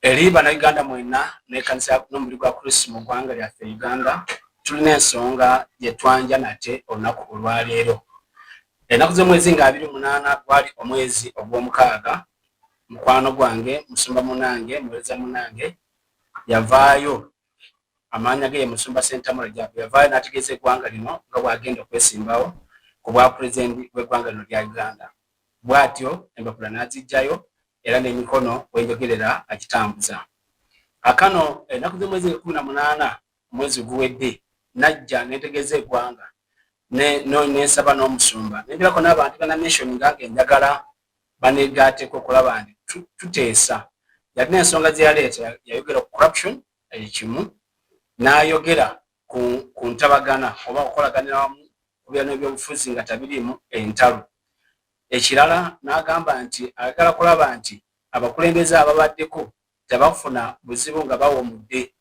eri bannayuganda mwena n'ekkanisa n'omubiri gwa Kristo mu ggwanga lyaffe Uganda tulina ensonga gye twanja nate olunaku olwaleero. Ennaku z'omwezi nga 28 gwali omwezi ogw'omukaaga, mukwano gwange musumba munange muweereza munange yavaayo amaanya ge musumba Sentamu Rajabu yavaayo n'ategeeza eggwanga lino nga bw'agenda okwesimbawo ku bwa pulezidenti w'eggwanga lino lya Uganda. Bw'atyo empapula n'azijjayo era n'emikono wenjogerera agitambuza. Akano ennaku z'omwezi 18 omwezi guwedde najja netegeeza eggwanga n'ensaba n'omusumba nendirako n'abantu bana nation ngange njagala banegaateko okulaba nti tuteesa. Yalina ensonga ze yaleeta, yayogera ku corruption ekimu, n'ayogera ku ntabagana oba okukolaganira wamu ku byano by'obufuzi nga tabiriimu entalo. Ekirala n'agamba nti ayagala kulaba nti abakulembeze ababaddeko tebafuna buzibu nga bawomudde.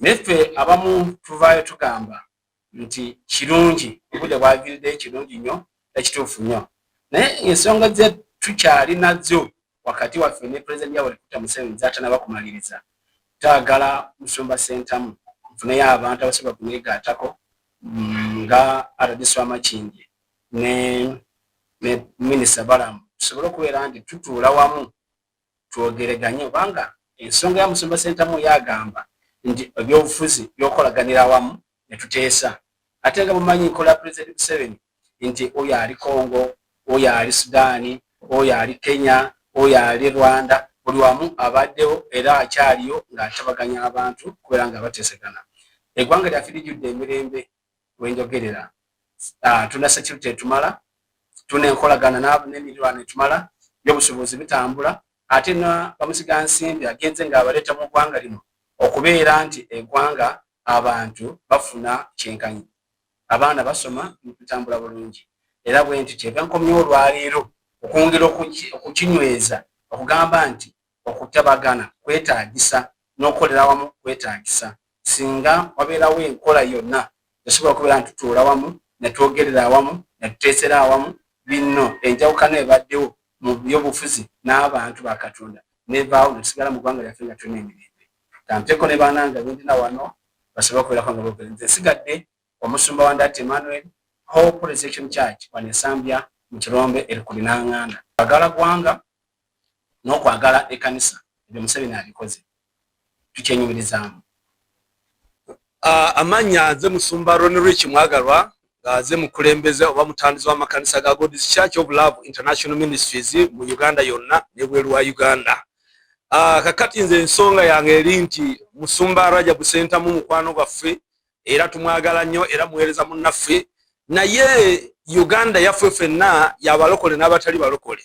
Neffe abamu tuvaayo tugamba nti kirungi obudde bwaviiriddeyo kirungi nnyo ekituufu nnyo. Naye ensonga ze tukyali nazo wakati waffe ne pulezidenti Yoweri Kaguta Museveni z'atanaba kumaliriza. Twagala musumba Sentamu nfuneyo abantu abasobola kumwegaatako nga RDC Wamakingi ne Minisita Balamu tusobole okubeera nti tutuula wamu twogereganye, obanga ensonga ya musumba Sentamu yagamba nti ebyobufuzi byokolaganira wamu ne tuteesa. Ate nga bumanyi nkola Pulezidenti Museveni nti oyo ali Congo, oyo ali Sudaani, oyo ali Kenya, oyo ali Rwanda, buli wamu abaddewo era akyaliyo ng'atabaganya abantu kubeera nga bateesegana. Eggwanga lyaffe lijjudde emirembe wenjogerera. Tuna security etumala, tuna enkolagana n'emiriraano etumala, by'obusuubuzi bitambula, ate na bamusiga nsimbi agenze ng'abaleeta mu ggwanga lino okubeera nti eggwanga abantu bafuna kyenkanyi, abaana basoma bitambula bulungi. Era bwe nti kyeva nkomyewo olwaleero okwongera okukinyweza okugamba nti okutabagana kwetaagisa n'okukolera wamu kwetaagisa. Singa wabeerawo enkola yonna esobola okubeera nti tutuula wamu ne twogerera awamu ne tuteesera awamu, binno enjawukana ebaddewo mu by'obufuzi n'abantu ba Katonda nevaawo ne tusigala mu ggwanga lyaffe nga tulina emirembe. Tampeko ne baananga bendina wano basobola okubeerako nga bogereza. Nsigadde omusumba wa Ndati Emmanuel, Hope Resurrection Church wano Esambya mu Kirombe Erikuli n'Anganda. Kwagala gwanga n'okwagala ekkanisa ebyo Museveni abikoze tukyenyumirizaamu. Amanya nze musumba Ronnie Rich Mwagalwa ngaze mukulembeze oba mutandizi w'amakanisa ga God's Church of Love International Ministries mu Uganda yonna n'ebweru wa Uganda. Kakati nze ensonga yange eri nti musumba Rajabu Sentamu mukwano gwaffe era tumwagala nnyo era muweereza munnaffe, naye Uganda yaffe ffenna y'abalokole n'abatali balokole.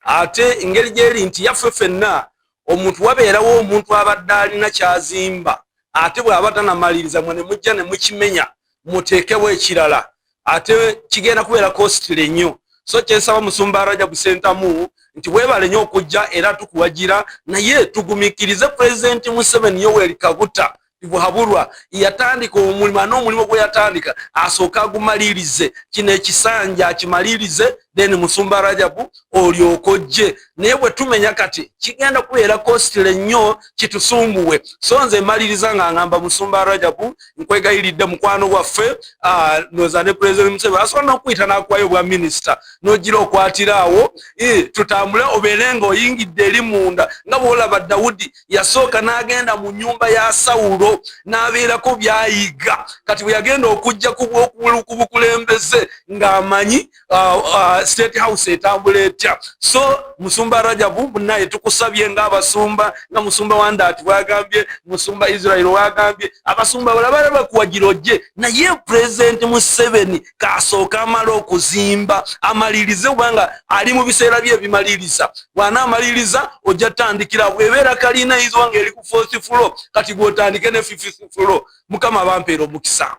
Ate engeri gyeri nti yaffe ffenna omuntu wabeerawo omuntu abadde alina kyazimba ate bw'aba tanamaliriza mwe ne mujja ne mukimenya muteekewo ekirala ate kigenda kubeera costly nnyo. So kyensaba musumba Rajabu Sentamu nti weebale nnyo okujja era tukuwagira, naye tugumikirize Pulezidenti Museveni Yoweri Kaguta Buhabulwa yatandika omulimu n'omulimu gwe yatandika asooka agumalirize, kino ekisanja akimalirize, then musumba Rajabu olyokojje. Naye bwe tumenya kati kigenda kubeera costly nnyo kitusumbuwe. So nze maliriza nga ngamba musumba Rajabu nkwegayiridde mukwano gwaffe noza ne Pulezidenti Museveni asobola n'okuyita n'akuwayo bwa minisita n'ogira okwatiraawo tutambule obeere ng'oyingidde eri munda nga bw'olaba Dawudi yasooka n'agenda mu nnyumba ya Sawulo n'abeerako byayiga. Kati bwe yagenda okujja ku bukulembeze ng'amanyi State House etambula etya. So musumba Rajabu naye tukusabye ng'abasumba nga musumba wa Ndati bwagambye, musumba Israel wagambye, abasumba balabala bakuwagira ojje, naye Pulezidenti Museveni kasooka amala okuzimba amalirize kubanga ali mu biseera bye ebimaliriza. Bw'anaamaliriza ojja tandikira bwebeera kalina izwa ng'eri ku 4th floor kati gw'otandike ne 5th floor. Mukama bampeera omukisa.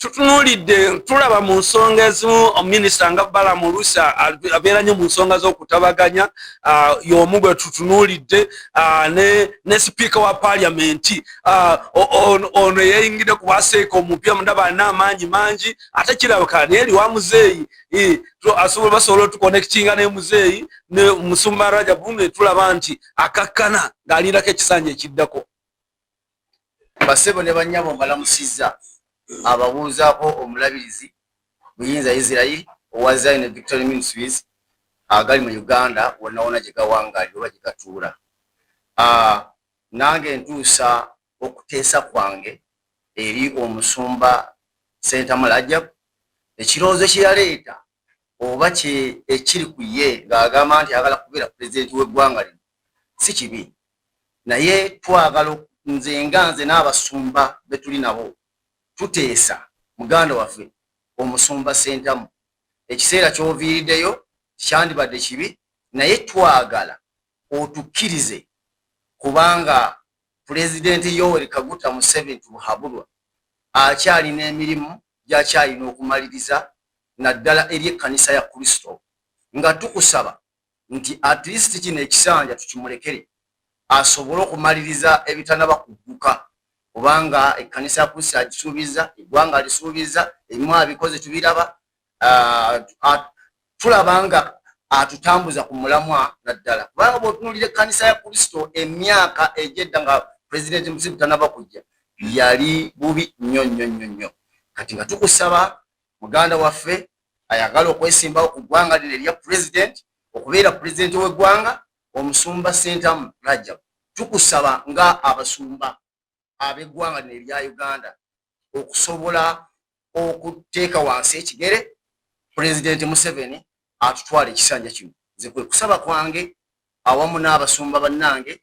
tutunulidde tulaba mu nsonga ezimu minisita nga Bala Mulusa abeera nnyo mu nsonga z'okutabaganya y'omu gwe tutunulidde ne sipiika wa paliamenti ono yeeyingidde ku bwaseeka omupya mundaba alina amaanyi mangi ate kirabika neeri wa muzeeyi basobola otukonekitinga ne muzeeyi ne Musumba Rajabu ne tulaba nti akakkana ng'alindako ekisanja ekiddako. Basebo ne bannyabo mbalamusizza ababuuzaako omulabirizi Buyinza Israel owa Zion Victory Ministries agali mu Uganda wonna gye gawangaali oba gye gatuula. Nange ntuusa okuteesa kwange eri omusumba Sentamu Rajabu ekirowoozo kye yaleeta oba ekiri ku ye ng'agamba nti ayagala kubeera pulezidenti w'eggwanga lino si kibi, naye twagala nze n'abasumba be tuli nabo tuteesa muganda waffe omusumba Sentamu ekiseera ky'oviiriddeyo kyandibadde kibi, naye twagala otukkirize kubanga pulezidenti Yoweri Kaguta Museveni Buhabulwa akyalina emirimu gy'akyalina okumaliriza naddala eri ekkanisa ya Kristo, nga tukusaba nti at least kino ekisanja tukimulekere asobole okumaliriza ebitanaba kugguka, kubanga ekkanisa ya Kristo agisuubiza, eggwanga alisuubiza, ebimu abikoze tubiraba, tulaba nga atutambuza ku mulamwa naddala, kubanga bw'otunuulira ekkanisa ya Kristo emyaka egyedda nga pulezidenti Museveni tanaba kujja yali bubi nnyo. Kati nga tukusaba muganda waffe ayagala okwesimbawo ku ggwanga lino erya pulezidenti okubeera pulezidenti w'eggwanga omusumba Sentamu Rajabu, tukusaba nga abasumba ab'eggwanga lino erya Uganda okusobola okuteeka wansi ekigere pulezidenti Museveni atutwala ekisanja kino. Nze kwe kusaba kwange awamu n'abasumba bannange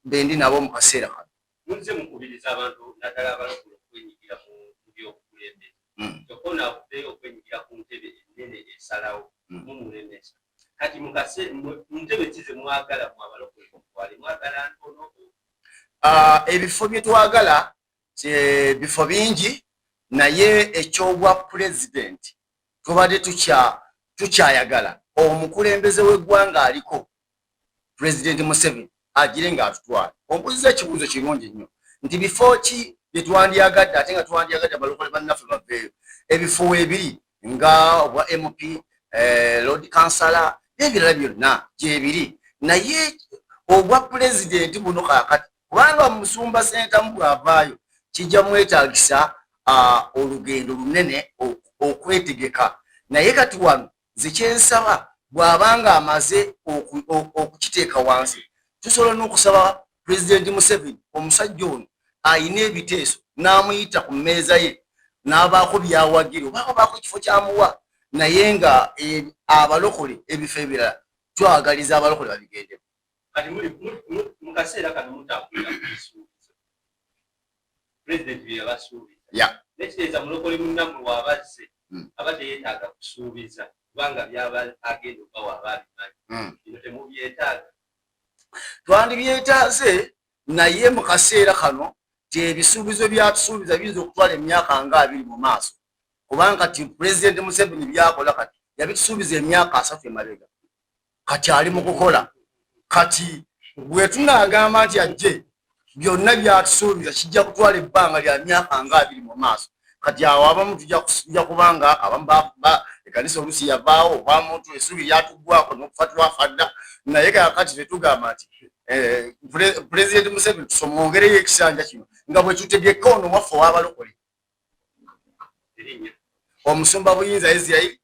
bendi nabo mu kaseera kano. Munze mukubiriza abantu naddala abalokole okwenyigira mu by'obukulembeze kyokka nakubeera okwenyigira ku ntebe ennene esalawo mumulemesa. Kati mu ntebe kize mwagala mu abalokole mutwale mwagala ntono? Ebifo bye twagala bifo bingi, naye ekyobwa pulezidenti tubadde tukyayagala omukulembeze w'eggwanga aliko pulezidenti Museveni agire ng'atutwala. Ombuuziza ekibuuzo kirungi nnyo nti bifo ki bye twandyagadde ate nga twandyagadde abalokole bannaffe baveeyo. Ebifo weebiri nga obwa MP, Lord Kansala n'ebirala byonna gyebiri, naye obwa pulezidenti buno kaakati kubanga Musumba Sentamu bw'avaayo kijja mwetaagisa olugendo lunene okwetegeka, naye kati wano nze kyensaba bw'abanga amaze okukiteeka wansi tusobola n'okusaba pulezidenti Museveni omusajja ono ayina ebiteeso n'amuyita ku mmeeza ye n'abaako byawagire oba abaako ekifo kyamuwa, naye nga abalokole ebifo ebirala twagaliza abalokole babigendemu. Kati mu kaseera kano mutambulira ku bisuubizo pulezidenti bye yabasuubiza, nekitegeeza mulokole munnammwe w'abazze abadde yeetaaga kusuubiza kubanga byaba agenda okubawa abaabimanyi, bino temubyetaaga? Twandibyetaaze, naye mu kaseera kano ebisuubizo byatusuubiza biyinza okutwala emyaka nga 2 mu maaso, kubanga kati pulezidenti Museveni byakola kati yabitusuubiza emyaka 3 emabega, kati ali mu kukola. Kati bwe tunagamba nti ajje byonna byatusuubiza kijja kutwala ebbanga lya myaka nga 2 mu maaso. Kati awo abamu tujja kubanga abamu ekkanisa oluusi yavaawo oba muntu essuubi lyatuggwako n'okufa twafadda, naye kakati tetugamba nti pulezidenti Museveni tusomwongereyo ekisanja kino nga bwe tutegeka ono waffe ow'abalokole omusumba Buyinza Israel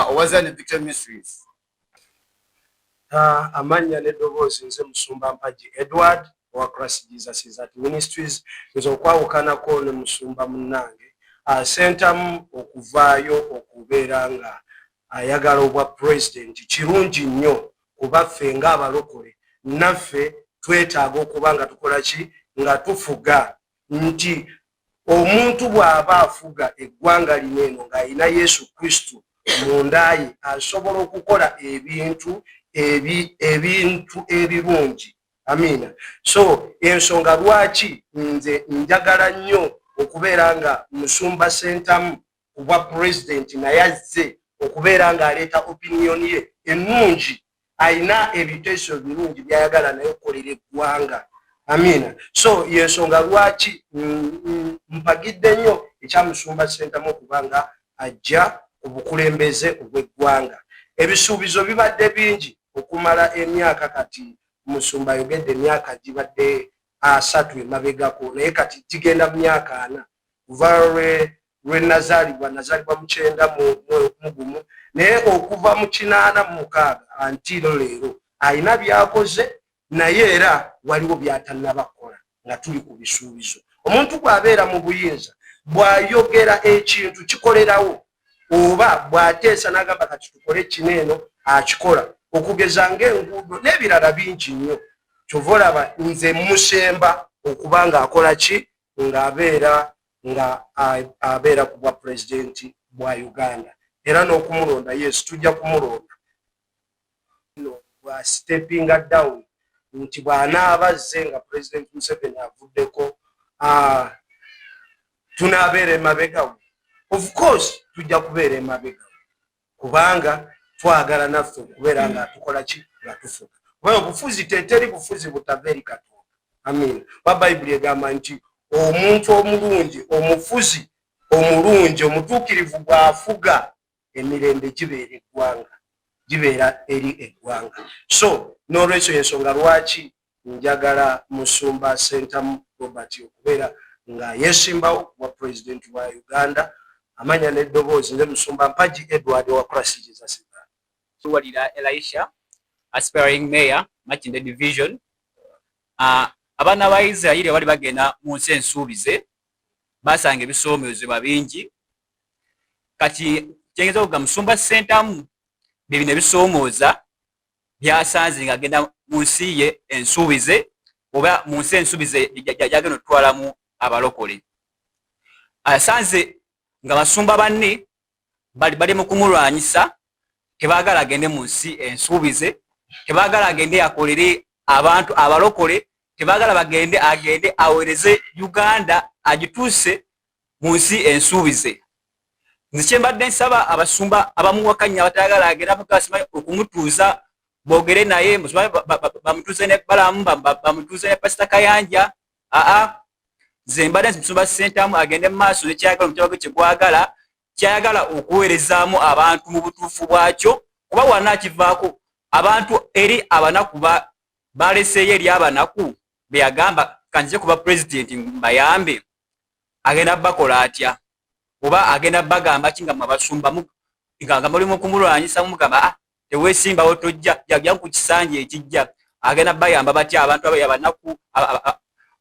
owa Zion Victory Ministries. Amannya n'eddoboozi nze Musumba Mpagi Edward owa Christ Jesus is at Ministries. Nze okwawukanako ne musumba munnange Sentamu okuvaayo okubeera nga ayagala obwa pulezidenti kirungi nnyo kubaffe ng'abalokole, naffe twetaaga okuba nga tukola ki, nga tufuga nti omuntu bw'aba afuga eggwanga lino eno ng'alina Yesu Kristo mundaye asobola okukola ebintu ebirungi. Amina. So ensonga lwaki nze njagala nnyo okubeera nga musumba sentamu kubwa president naye azze okubeera nga aleeta opinion ye ennungi, ayina ebiteeso birungi byayagala naye okukolera eggwanga. Amina. So yensonga lwaki mpagidde nnyo ekyamusumba sentamu okubanga ajja ku bukulembeze obw'eggwanga. Ebisuubizo bibadde bingi okumala emyaka, kati musumba yogedde emyaka gibadde 3 emabegako, naye kati gigenda mu myaka 4 kuva lwe nazaalibwa mu 9 naye okuva mu 86 antiro leero ayina byakoze, naye era waliwo byatanabakola nga tuli ku bisuubizo. Omuntu bw'abeera mu buyinza bw'ayogera ekintu kikolerawo, oba bw'ateesa n'agamba kati tukole kineeno akikola, okugeza ng'enguudo n'ebirala bingi nnyo. Kyova olaba nze musemba okuba ng'akola ki, ng'abeera ku bwa pulezidenti bwa Uganda, era n'okumulonda yes tujja kumulonda bwa steppinga down, nti bw'anaabazze nga President Museveni avuddeko tunaabeera emabega. Of course tujja kubeera emabega kubanga twagala naffe okubeera nga tukola ki, nga tufuga. Kubanga obufuzi teteri bufuzi butava eri Katonda. Amin. Bayibuli egamba nti omuntu omulungi, omufuzi omulungi, omutuukirivu bw'afuga emirembe gibeera eggwanga, gibeera eri eggwanga. So n'olwekyo yensonga lwaki njagala musumba sentamu Robert okubeera nga yesimbawo kuba president wa Uganda. Amanya n'eddoboozi nze musumba Mpagi Edward wa Christ Jesus. Walira Elisha, aspiring mayor, Makinde division. Abaana ba Israeli bali bagenda mu nsi ensuubize, basanga ebisoomozebwa bingi. Kati kyengeza okuga musumba sentamu bibino ebisoomooza byasanze nga agenda mu nsi ye ensuubize, oba mu nsi ensuubize gyagenda otwalamu abalokole. Asanze nga basumba banne bali mu kumulwanyisa, tebagala agende mu nsi ensuubize, tebagala agende akolere abantu abalokole, tebagala agende awereze Uganda agituuse mu nsi ensuubize. Nze kyembadde nsaba abasumba abamuwakanya abatayagala agenda mukasima okumutuuza, boogere naye bamutuuze ne Balamu, bamutuuze ne Pastor Kayanja. Nze mbadde musumba sentamu agende mu maaso nekyayagala omutwe kye gwagala, kyayagala okuweerezaamu abantu mu butuufu bwakyo, kuba wanakivaako abantu eri abanaku baleseeyo eri abanaku beyagamba kanjije kuba president mbayambe, agenda bakola atya? Oba agenda bagamba kinga mwabasumba nga mulimu kumulwanyisa mugamba teweesimbawo tojja jagya ku kisanje ekijja, agenda bayamba batya abantu abanaku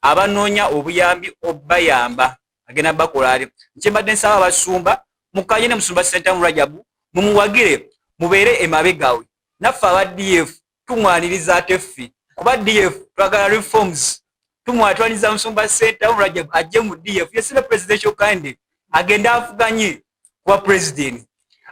abanoonya obuyambi obayamba, agenda bakola atya? Nkyembadde nsaba abasumba mukanye ne musumba sentamu Rajabu mumuwagire mubeere emabegawe. Naffe aba DF tumwaniriza ate ffe kuba DF twagala reforms, tumwatwaniza musumba sentamu Rajabu ajje mu DF yesine presidential candidate agenda afuganye kuba president.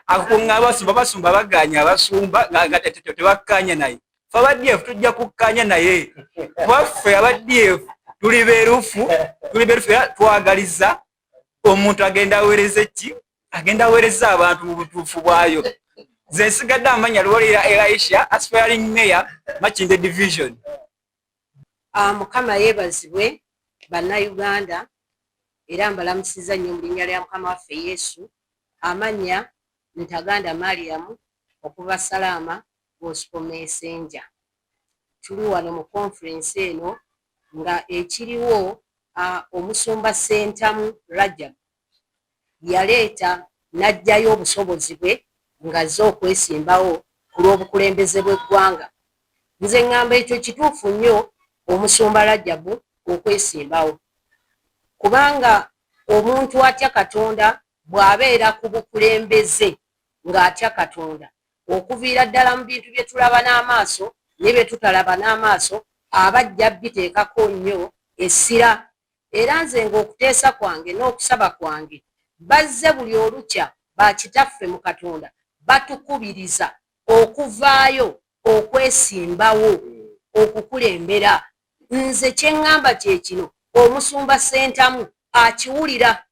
Akunga abasumba baganya abasumba nga tebakanya naye. Ffe aba DF tujja kukanya naye kuba ffe aba DF tuli beerufu twagaliza omuntu agenda aweereze ki, agenda aweereza abantu mu butuufu bwayo. Nze nsigadde amanya Lwalira Elisha, aspiring mayor, Makinde division. Mukama yeebazibwe bannayuganda, era mbalamusiza nnyo mu linnya lya Mukama waffe Yesu. Amanya Ntaganda Mariam okuva Salama Gospel Messenger. Tuli wano mu conference eno nga ekiriwo omusumba sentamu Rajab yaleeta n'ajjayo obusobozi bwe nga azze okwesimbawo ku lw'obukulembeze bw'eggwanga. Nze ngamba ekyo kituufu nnyo omusumba Rajabu okwesimbawo, kubanga omuntu atya Katonda bw'abeera ku bukulembeze ng'atya Katonda, okuviira ddala mu bintu bye tulaba n'amaaso ne bye tutalaba n'amaaso, abajja biteekako nnyo essira. Era nze ng'okuteesa kwange n'okusaba kwange bazze buli olukya bakitaffe mu Katonda batukubiriza okuvaayo okwesimbawo okukulembera. Nze kye ŋŋamba kye kino, omusumba sentamu akiwulira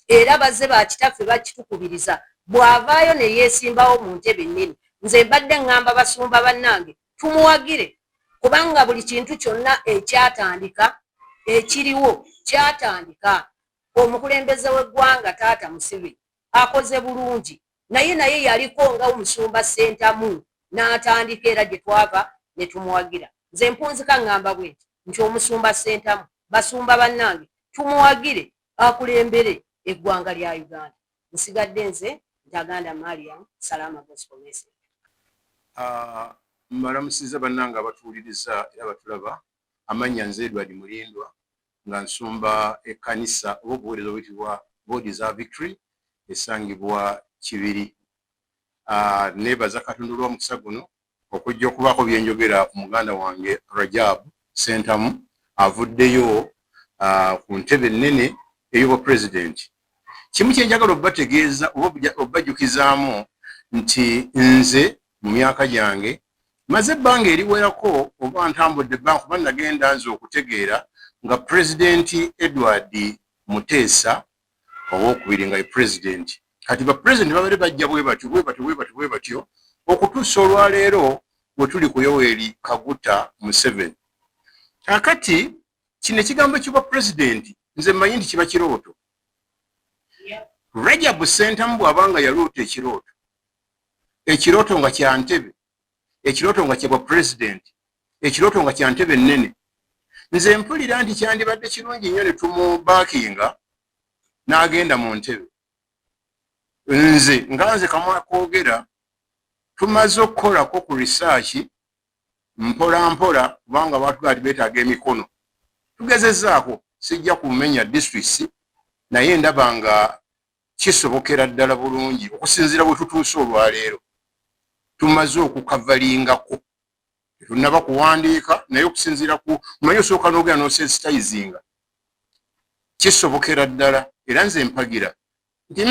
era baze bakitaffe bakitukubiriza bw'avaayo ne yeesimbawo mu ntebe ennene. Nze mbadde ŋŋamba basumba bannange tumuwagire kubanga buli kintu kyonna ekyatandika ekiriwo kyatandika omukulembeze w'eggwanga taata Museveni akoze bulungi naye yaliko nga omusumba Ssentamu n'atandika era gye twava ne tumuwagira. Nze mpunzika ŋŋamba bwe nti omusumba Ssentamu basumba bannange tumuwagire akulembere eggwanga lya Uganda. Nsigadde nze Ntaganda Mariam, Salama Gospel Message. Mbalamusiza bannange abatuwuliriza era batulaba. Amannya nze Edward Mulindwa nga nsumba ekkanisa oba obuweereza obuyitibwa Bodies of Victory esangibwa Kibiri. Neebaza Katonda olw'omukisa guno okujja okubaako bye njogera ku muganda wange Rajab Ssentamu avuddeyo ku ntebe ennene ey'obwapulezidenti. Kimu kye njagala okubategeeza oba okubajjukizaamu nti nze mu myaka gyange maze ebbanga eriwerako oba ntambudde ebbanga kuba nagenda nze okutegeera nga pulezidenti Edward Muteesa owokubiri nga ye pulezidenti. Kati bapulezidenti babere bajja bwe batyo okutuusa olwaleero bwe tuli ku Yoweri Kaguta Museveni. Kakati kino ekigambo ekibwa pulezidenti nze mmanyi nti kiba kirooto. Rajab Ssentamu bw'abanga yaloota ekirooto nga kya ntebe, ekirooto nga kyebwa pulezidenti, ekirooto nga kya ntebe ennene. Nze mpulira nti kyandibadde kirungi nnyo ne tumubaakinga n'agenda mu ntebe. Nze kamwa kwogera tumaze okukolako ku research mpola mpola kubanga abantu beetaaga emikono. Tugezezzaako sijja kumenya districts naye ndaba nga kisobokera ddala bulungi okusinziira bwe tutuuse olwaleero. Tumaze okukavalingako tetunnaba kuwandiika naye okusinziira ku manyi osooka n'ogera n'osensitizinga kisobokera ddala era nze mpagira nti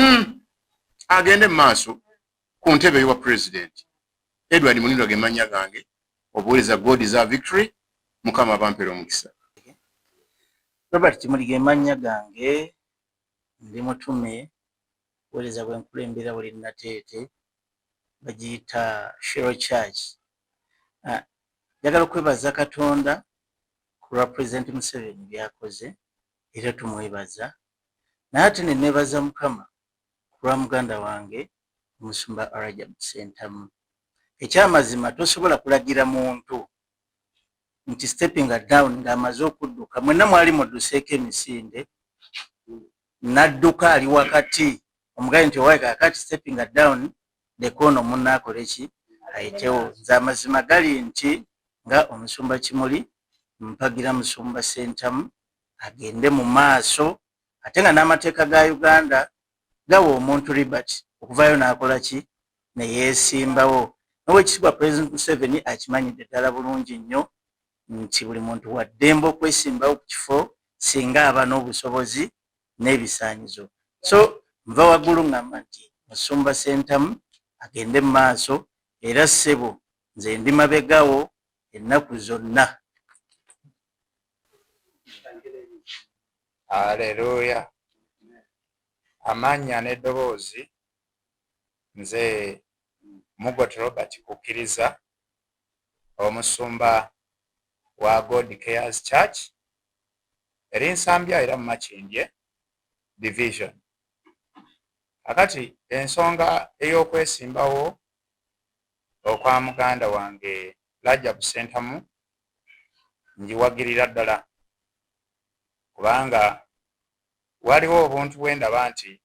agende mu maaso ku ntebe y'obwa pulezidenti. Edward Mulindwa ge mannya gange obuweereza Bodies of Victory. Mukama bampera omukisa. Robert Kimuli ge mannya gange ndi mutume obuweereza bw'enkulembera buli Nateete bagiyita Shero Church. Njagala okwebaza Katonda ku lwa Pulezidenti Museveni byakoze era tumwebaza naye ate ne neebaza Mukama ku lwa muganda wange omusumba Rajab Ssentamu. Ekyamazima tosobola kulagira muntu nti stepping down ng'amaze okudduka mwenna mwali mudduseeko emisinde n'adduka ali wakati omugaye nti owaye kakati stepping down dekono munna akole ki ayitewo. Nze amazima gali nti nga omusumba Kimuli mpagira musumba Ssentamu agende mu maaso ate nga n'amateeka ga Uganda gawa omuntu liberty okuvaayo n'akola ki ne yeesimbawo. N'owekitiibwa Pulezidenti Museveni akimanyidde ddala bulungi nnyo nti buli muntu wa ddembe okwesimbawo ku kifo singa aba n'obusobozi n'ebisaanyizo. So nva waggulu ngamba nti musumba Ssentamu agende mu maaso era ssebo nze ndi mabegawo ennaku zonna. Haleluya. Amannya n'eddoboozi nze Mugot Robert Kukkiriza omusumba wa God Cares Church erinsambya era mu Makindye Division. Akati ensonga ey'okwesimbawo okwa muganda wange Rajab Ssentamu ngiwagirira ddala kubanga waliwo obuntu bwendaba nti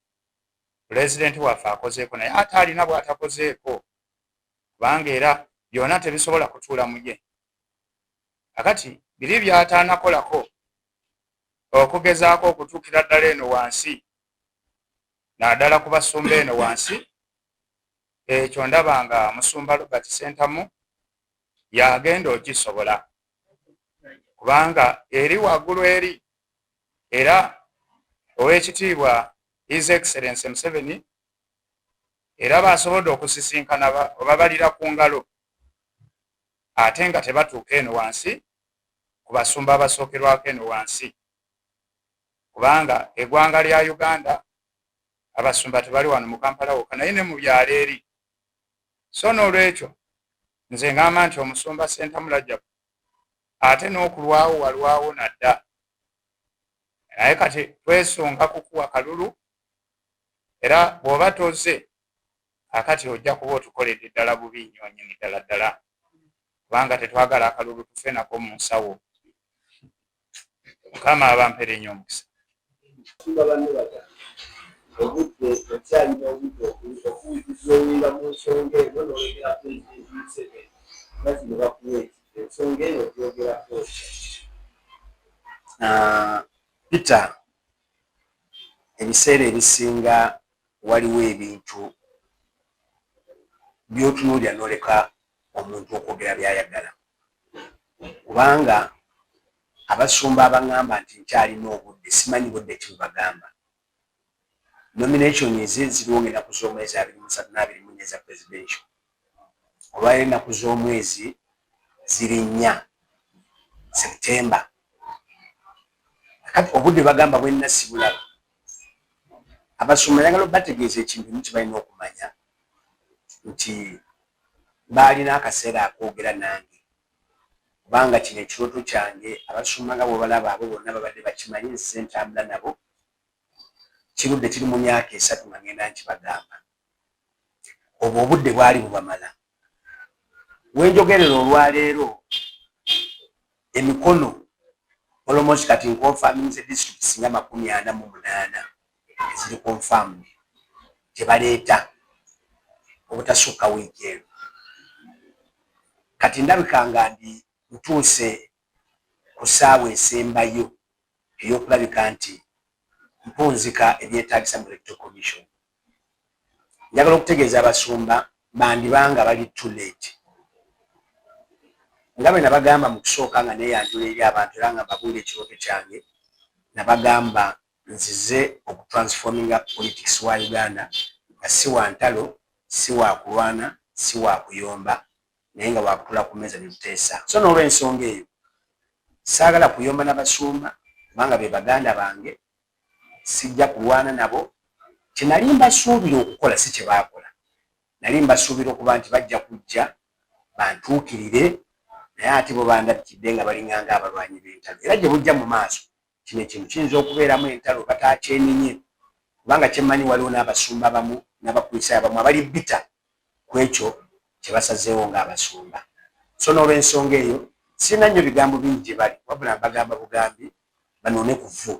pulezidenti waffe akozeeko naye ate alina bw'atakozeeko kubanga era byonna tebisobola kutuula mu ye. Akati biri by'ataanakolako okugezaako okutuukira ddala eno wansi naddala ku basumba eno wansi, ekyo ndaba nga musumba Robert Ssentamu yagenda okisobola kubanga eri waggulu eri era ow'ekitiibwa His Excellency Museveni era basobodde okusisinkana babalira ku ngalo ate nga tebatuuka eno wansi ku basumba abasookerwako eno wansi kubanga eggwanga lya Uganda abasumba tebali wano mu Kampala wokka naye ne mu byalo eri. So n'olwekyo nze ngamba nti omusumba Ssentamu Rajab ate n'okulwawo walwawo nadda, naye kati twesonga kukuwa kalulu, era bw'oba toze akati ojja kuba otukoledde ddala bubi nnyo nnyini ddala ddala, kubanga tetwagala akalulu tufe nako mu nsawo. Mukama abampere nnyo omukisa. obudde okyalina obudde okuwulizooyera mu nsonga eno n'olengera pulezidenti Museveni bazino bakuwa ensonga eno ogyogerako. Peter, ebiseera ebisinga waliwo ebintu by'otunuulira n'oleka omuntu okwogera by'ayagala, kubanga abasumba abangamba nti nkyalina obudde simanyi budde kibubagamba. Nomination ziriwo ng'ennaku z'omwezi 23 eza presidential, olwali ennaku z'omwezi ziri 4 September. Kati obudde bagamba bwenna sibulaba. Abasumba njagala bategeeza ekintu nti balina okumanya nti baalina akaseera akoogera nange, kubanga kino ekirooto kyange abasumba nga bw'obalaba abo bonna babadde bakimanyi, nsize ntambula nabo kirudde kiri mu myaka 3 nga ngenda nkibagamba. Obwo obudde bwali bubamala. Wenjogerera olwaleero emikono almost kati nkonfirming district singa 48 eziri confirmed tebaleeta obutasukka wiiki eno. Kati ndabikanga ndi ntuuse ku ssaawa esembayo ey'okulabika nti mpunzika ebyetaagisa mu Electoral Commission. Njagala okutegeeza abasumba bandibanga bali too late. Nga bwe nabagamba mu kusooka nga neeyanjula eri abantu era nga mbabuulira ekirooto kyange, nabagamba nzize okutransforminga politics wa Uganda nga si wa ntalo, si wa kulwana, si wa kuyomba, naye nga wakutula ku mmeeza ne tuteesa. So n'olw'ensonga eyo saagala kuyomba n'abasumba kubanga be baganda bange, sijja kulwana nabo. Kye nali mbasuubira okukola si kye baakola, nali mbasuubira okuba nti bajja kujja bantuukirire, naye ate bo bandabikidde nga balinganga abalwanyi b'entalo. Era gye bujja mu maaso kino ekintu kiyinza okubeeramu entalo bataakyeninnye, kubanga kyemmanyi waliwo n'abasumba abamu n'abakulisa abamu abali bita ku ekyo kye basazeewo ng'abasumba. So n'olw'ensonga eyo sirina nnyo bigambo bingi gye bali, wabula mbagamba bugambi banoone ku vvu.